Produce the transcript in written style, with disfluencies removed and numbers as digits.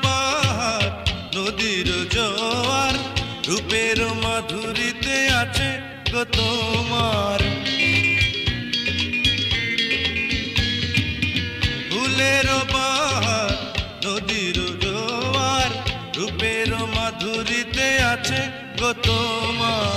পাহাড় নদীর জোয়ার রূপের মাধুরীতে আছে গো তোমার। ফুলের পাহাড় নদীর জোয়ার রূপের মাধুরীতে আছে গো তোমার।